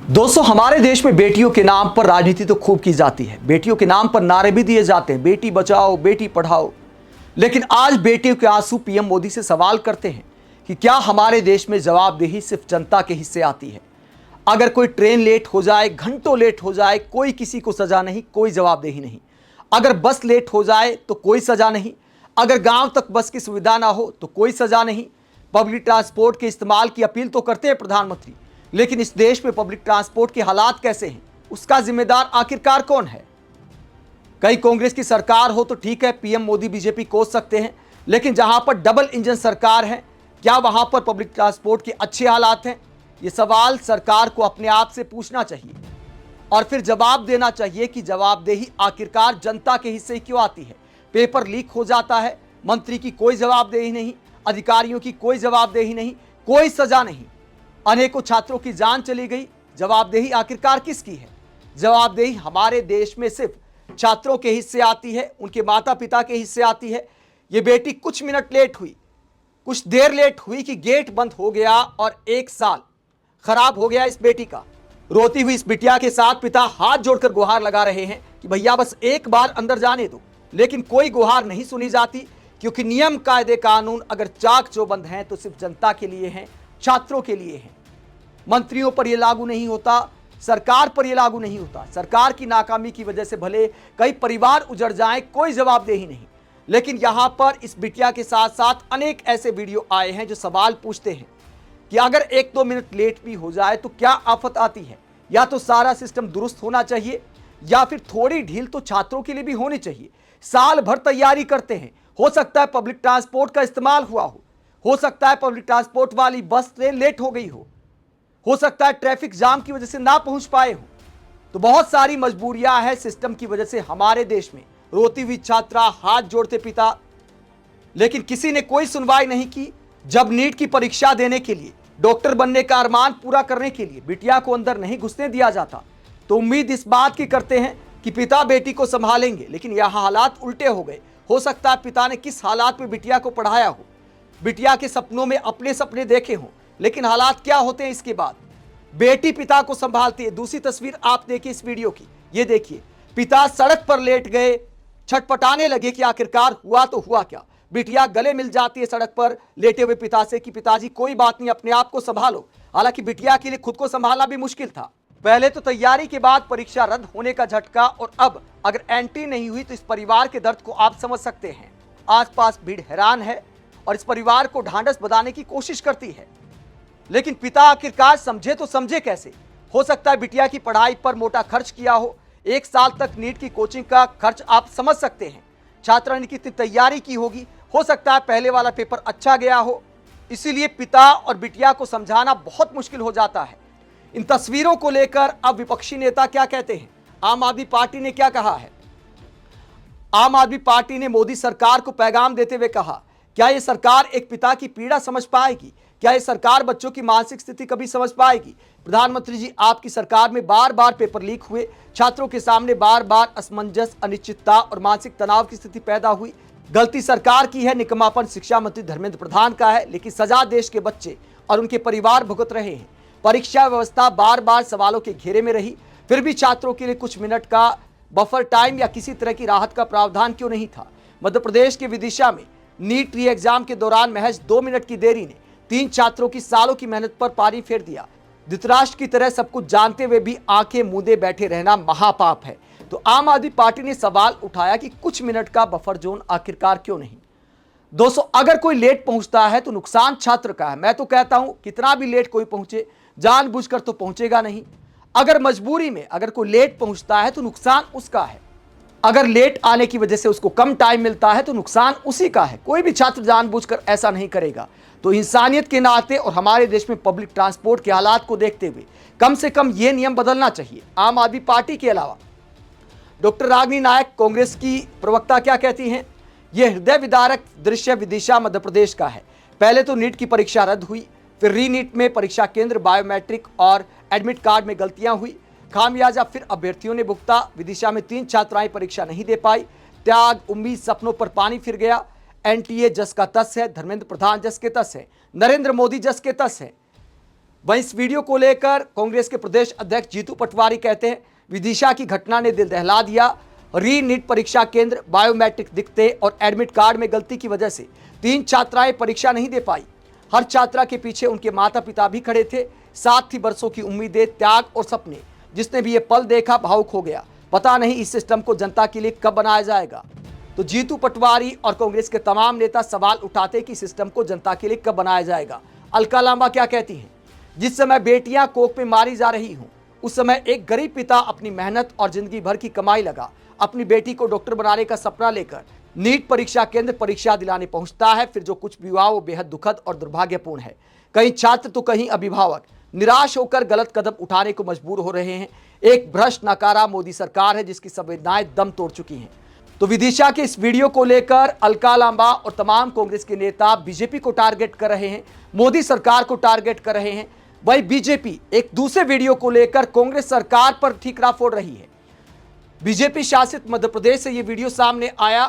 दोस्तों, हमारे देश में बेटियों के नाम पर राजनीति तो खूब की जाती है। बेटियों के नाम पर नारे भी दिए जाते हैं, बेटी बचाओ बेटी पढ़ाओ। लेकिन आज बेटियों के आंसू पीएम मोदी से सवाल करते हैं कि क्या हमारे देश में जवाबदेही सिर्फ जनता के हिस्से आती है। अगर कोई ट्रेन लेट हो जाए, घंटों लेट हो जाए, कोई किसी को सजा नहीं, कोई जवाबदेही नहीं। अगर बस लेट हो जाए तो कोई सजा नहीं। अगर गांव तक बस की सुविधा ना हो तो कोई सजा नहीं। पब्लिक ट्रांसपोर्ट के इस्तेमाल की अपील तो करते हैं प्रधानमंत्री, लेकिन इस देश में पब्लिक ट्रांसपोर्ट के हालात कैसे हैं, उसका जिम्मेदार आखिरकार कौन है। कहीं कांग्रेस की सरकार हो तो ठीक है, पीएम मोदी बीजेपी कोस सकते हैं, लेकिन जहां पर डबल इंजन सरकार है, क्या वहां पर पब्लिक ट्रांसपोर्ट के अच्छे हालात हैं? यह सवाल सरकार को अपने आप से पूछना चाहिए और फिर जवाब देना चाहिए कि जवाबदेही आखिरकार जनता के हिस्से क्यों आती है। पेपर लीक हो जाता है, मंत्री की कोई जवाबदेही नहीं, अधिकारियों की कोई जवाबदेही नहीं, कोई सजा नहीं, अनेकों छात्रों की जान चली गई। जवाबदेही आखिरकार किसकी है? जवाबदेही हमारे देश में सिर्फ छात्रों के हिस्से आती है, उनके माता पिता के हिस्से आती है। ये बेटी कुछ मिनट लेट हुई, कुछ देर लेट हुई कि गेट बंद हो गया और 1 साल खराब हो गया इस बेटी का। रोती हुई इस बिटिया के साथ पिता हाथ जोड़कर गुहार लगा रहे हैं कि भैया बस एक बार अंदर जाने दो, लेकिन कोई गुहार नहीं सुनी जाती, क्योंकि नियम कायदे कानून अगर चाक चौबंद हैं तो सिर्फ जनता के लिए हैं, छात्रों के लिए हैं। मंत्रियों पर यह लागू नहीं होता, सरकार पर यह लागू नहीं होता। सरकार की नाकामी की वजह से भले कई परिवार उजड़ जाएं, कोई जवाबदेही नहीं। लेकिन यहां पर इस बिटिया के साथ साथ अनेक ऐसे वीडियो आए हैं जो सवाल पूछते हैं कि अगर 1-2 मिनट लेट भी हो जाए तो क्या आफत आती है। या तो सारा सिस्टम दुरुस्त होना चाहिए या फिर थोड़ी ढील तो छात्रों के लिए भी होनी चाहिए। साल भर तैयारी करते हैं, हो सकता है पब्लिक ट्रांसपोर्ट का इस्तेमाल हुआ हो सकता है पब्लिक ट्रांसपोर्ट वाली बस ट्रेन लेट हो गई हो सकता है ट्रैफिक जाम की वजह से ना पहुंच पाए हो। तो बहुत सारी मजबूरियां हैं सिस्टम की वजह से हमारे देश में। रोती हुई छात्रा, हाथ जोड़ते पिता, लेकिन किसी ने कोई सुनवाई नहीं की। जब नीट की परीक्षा देने के लिए, डॉक्टर बनने का अरमान पूरा करने के लिए बिटिया को अंदर नहीं घुसने दिया जाता, तो उम्मीद इस बात की करते हैं कि पिता बेटी को संभालेंगे, लेकिन यहां हालात उल्टे हो गए। हो सकता है पिता ने किस हालात में बिटिया को पढ़ाया हो, बिटिया के सपनों में अपने सपने देखे हों, लेकिन हालात क्या होते हैं इसके बाद। बेटी पिता को संभालती है। दूसरी तस्वीर आप देखिए इस वीडियो की, ये देखिए, पिता सड़क पर लेट गए, छटपटाने लगे कि आखिरकार हुआ तो हुआ क्या। बिटिया गले मिल जाती है सड़क पर लेटे हुए पिता से कि पिताजी कोई बात नहीं, अपने आप को संभालो। हालांकि बिटिया के लिए खुद को संभालना भी मुश्किल था। पहले तो तैयारी के बाद परीक्षा रद्द होने का झटका, और अब अगर एंट्री नहीं हुई तो इस परिवार के दर्द को आप समझ सकते हैं। आसपास भीड़ हैरान है और इस परिवार को ढांढस बंधाने की कोशिश करती है, लेकिन पिता आखिरकार समझे तो समझे कैसे। हो सकता है बिटिया की पढ़ाई पर मोटा खर्च किया हो, 1 साल तक नीट की कोचिंग का खर्च आप समझ सकते हैं। छात्रा ने कितनी तैयारी की होगी, हो सकता है पहले वाला पेपर अच्छा गया हो, इसीलिए पिता और बिटिया को समझाना बहुत मुश्किल हो जाता है। इन तस्वीरों को लेकर अब विपक्षी नेता क्या कहते हैं? आम आदमी पार्टी ने क्या कहा है? आम आदमी पार्टी ने मोदी सरकार को पैगाम देते हुए कहा, क्या यह सरकार एक पिता की पीड़ा समझ पाएगी? क्या यह सरकार बच्चों की मानसिक स्थिति कभी समझ पाएगी? प्रधानमंत्री जी, आपकी सरकार में बार बार पेपर लीक हुए, छात्रों के सामने बार बार असमंजस, अनिश्चितता और मानसिक तनाव की स्थिति पैदा हुई। गलती सरकार की है, निकम्मापन शिक्षा मंत्री धर्मेंद्र प्रधान का है, लेकिन सजा देश के बच्चे और उनके परिवार भुगत रहे हैं। परीक्षा व्यवस्था बार बार सवालों के घेरे में रही, फिर भी छात्रों के लिए कुछ मिनट का बफर टाइम या किसी तरह की राहत का प्रावधान क्यों नहीं था? मध्य प्रदेश के विदिशा में नीट री एग्जाम के दौरान महज 2 मिनट की देरी ने 3 छात्रों की सालों की मेहनत पर पानी फेर दिया। धृतराष्ट्र की तरह सब कुछ जानते हुए भी आंखें मूंदे बैठे रहना महापाप है। तो आम आदमी पार्टी ने सवाल उठाया कि कुछ मिनट का बफर जोन आखिरकार क्यों नहीं? दोस्तों, अगर कोई लेट पहुंचता है तो नुकसान छात्र का है। मैं तो कहता हूं कितना भी लेट कोई पहुंचे, जानबूझकर तो पहुंचेगा नहीं। अगर मजबूरी में अगर कोई लेट पहुंचता है तो नुकसान उसका है। अगर लेट आने की वजह से उसको कम टाइम मिलता है तो नुकसान उसी का है। कोई भी छात्र जानबूझकर ऐसा नहीं करेगा। तो इंसानियत के नाते और हमारे देश में पब्लिक ट्रांसपोर्ट के हालात को देखते हुए कम से कम यह नियम बदलना चाहिए। आम आदमी पार्टी के अलावा डॉक्टर रागिनी नायक, कांग्रेस की प्रवक्ता, क्या कहती हैं? यह हृदय विदारक दृश्य विदिशा मध्य प्रदेश का है। पहले तो नीट की परीक्षा रद्द हुई, फिर री नीट में परीक्षा केंद्र, बायोमेट्रिक और एडमिट कार्ड में गलतियां हुई, खामियाजा फिर अभ्यर्थियों ने भुगता। विदिशा में 3 छात्राएं परीक्षा नहीं दे पाई। त्याग, उम्मीद, सपनों पर पानी फिर गया। एनटीए जस का तस है, धर्मेंद्र प्रधान जस के तस है, नरेंद्र मोदी जस के तस है। वहीं इस वीडियो को लेकर कांग्रेस के प्रदेश अध्यक्ष जीतू पटवारी कहते हैं, विदिशा की घटना ने दिल दहला दिया। री नीट परीक्षा केंद्र, बायोमेट्रिक दिखते और एडमिट कार्ड में गलती की वजह से 3 छात्राएं परीक्षा नहीं दे पाई। हर छात्रा के पीछे उनके माता पिता भी खड़े थे, साथ ही बरसों की उम्मीदें, त्याग और सपने। जिसने भी ये पल देखा भावुक हो गया। पता नहीं इस सिस्टम को जनता के लिए कब बनाया जाएगा। तो जीतू पटवारी और कांग्रेस के तमाम नेता सवाल उठाते कि सिस्टम को जनता के लिए कब बनाया जाएगा। अलका लांबा क्या कहती हैं, जिस समय बेटियां कोख में मारी जा रही हूं, उस समय एक गरीब पिता अपनी मेहनत और जिंदगी भर की कमाई लगा अपनी बेटी को डॉक्टर बनाने का सपना लेकर नीट परीक्षा केंद्र परीक्षा दिलाने पहुंचता है। फिर जो कुछ भी हुआ वो बेहद दुखद और दुर्भाग्यपूर्ण है। कई छात्र तो कहीं अभिभावक निराश होकर गलत कदम उठाने को मजबूर हो रहे हैं। एक भ्रष्ट नकारा मोदी सरकार है जिसकी संवेदनाएं दम तोड़ चुकी हैं। तो विदिशा के इस वीडियो को लेकर अलका लांबा और तमाम कांग्रेस के नेता बीजेपी को टारगेट कर रहे हैं, मोदी सरकार को टारगेट कर रहे हैं। वही बीजेपी एक दूसरे वीडियो को लेकर कांग्रेस सरकार पर ठीकरा फोड़ रही है। बीजेपी शासित मध्य प्रदेश से यह वीडियो सामने आया,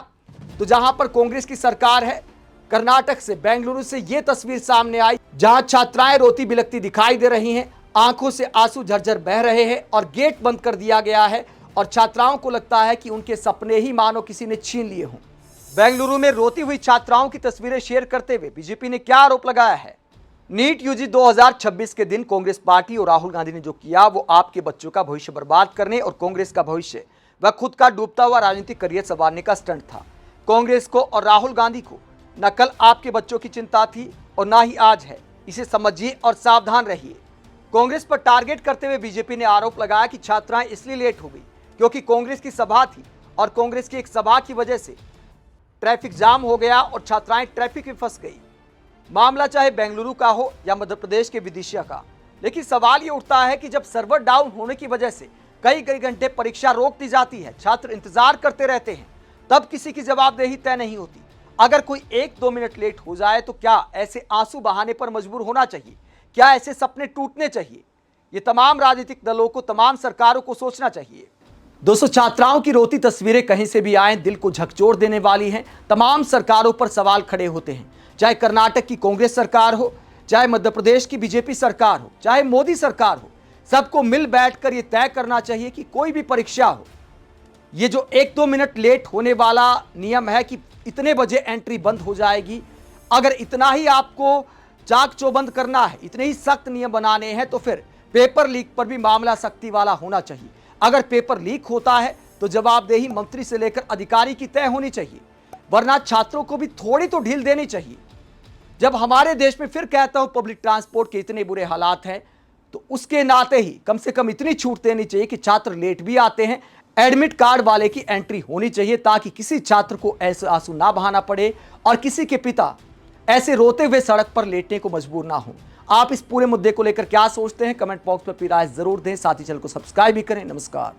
तो जहां पर कांग्रेस की सरकार है, कर्नाटक से बेंगलुरु से यह तस्वीर सामने आई जहां छात्राएं रोती बिलखती दिखाई दे रही हैं, आंखों से आंसू झरझर बह रहे हैं और गेट बंद कर दिया गया है और छात्राओं को लगता है कि उनके सपने ही मानो किसी ने छीन लिए हों। बेंगलुरु में रोती हुई छात्राओं की तस्वीरें शेयर करते हुए बीजेपी ने क्या आरोप लगाया है, नीट यूजी 2026 के दिन कांग्रेस पार्टी और राहुल गांधी ने जो किया वो आपके बच्चों का भविष्य बर्बाद करने और कांग्रेस का भविष्य व खुद का डूबता हुआ राजनीतिक करियर संवारने का स्टंट था। कांग्रेस को और राहुल गांधी को न कल आपके बच्चों की चिंता थी और ना ही आज है। इसे समझिए और सावधान रहिए। कांग्रेस पर टारगेट करते हुए बीजेपी ने आरोप लगाया कि छात्राएं इसलिए लेट हो गई क्योंकि कांग्रेस की सभा थी और कांग्रेस की एक सभा की वजह से ट्रैफिक जाम हो गया और छात्राएं ट्रैफिक में फंस गई। मामला चाहे बेंगलुरु का हो या मध्य प्रदेश के विदिशा का, लेकिन सवाल ये उठता है कि जब सर्वर डाउन होने की वजह से कई घंटे परीक्षा रोक दी जाती है, छात्र इंतजार करते रहते हैं, तब किसी की जवाबदेही तय नहीं होती। अगर कोई 1-2 मिनट लेट हो जाए तो क्या ऐसे आंसू बहाने पर मजबूर होना चाहिए? क्या ऐसे सपने टूटने चाहिए? ये तमाम राजनीतिक दलों को, तमाम सरकारों को सोचना चाहिए। दोस्तों, छात्राओं की रोती तस्वीरें कहीं से भी आए दिल को झकझोर देने वाली हैं। तमाम सरकारों पर सवाल खड़े होते हैं, चाहे कर्नाटक की कांग्रेस सरकार हो, चाहे मध्य प्रदेश की बीजेपी सरकार हो, चाहे मोदी सरकार हो। सबको मिल बैठकर ये तय करना चाहिए कि कोई भी परीक्षा हो, ये जो 1-2 मिनट लेट होने वाला नियम है कि इतने बजे एंट्री बंद हो जाएगी, अगर इतना ही आपको चाक चौबंद करना है, इतने ही सख्त नियम बनाने हैं, तो फिर पेपर लीक पर भी मामला सख्ती वाला होना चाहिए। अगर पेपर लीक होता है तो जवाबदेही मंत्री से लेकर अधिकारी की तय होनी चाहिए, वरना छात्रों को भी थोड़ी तो ढील देनी चाहिए। जब हमारे देश में, फिर कहता हूं, पब्लिक ट्रांसपोर्ट के इतने बुरे हालात हैं, तो उसके नाते ही कम से कम इतनी छूट देनी चाहिए कि छात्र लेट भी आते हैं, एडमिट कार्ड वाले की एंट्री होनी चाहिए, ताकि किसी छात्र को ऐसे आंसू ना बहाना पड़े और किसी के पिता ऐसे रोते हुए सड़क पर लेटने को मजबूर ना हो। आप इस पूरे मुद्दे को लेकर क्या सोचते हैं? कमेंट बॉक्स पर अपनी राय जरूर दें। साथ ही चैनल को सब्सक्राइब भी करें। नमस्कार।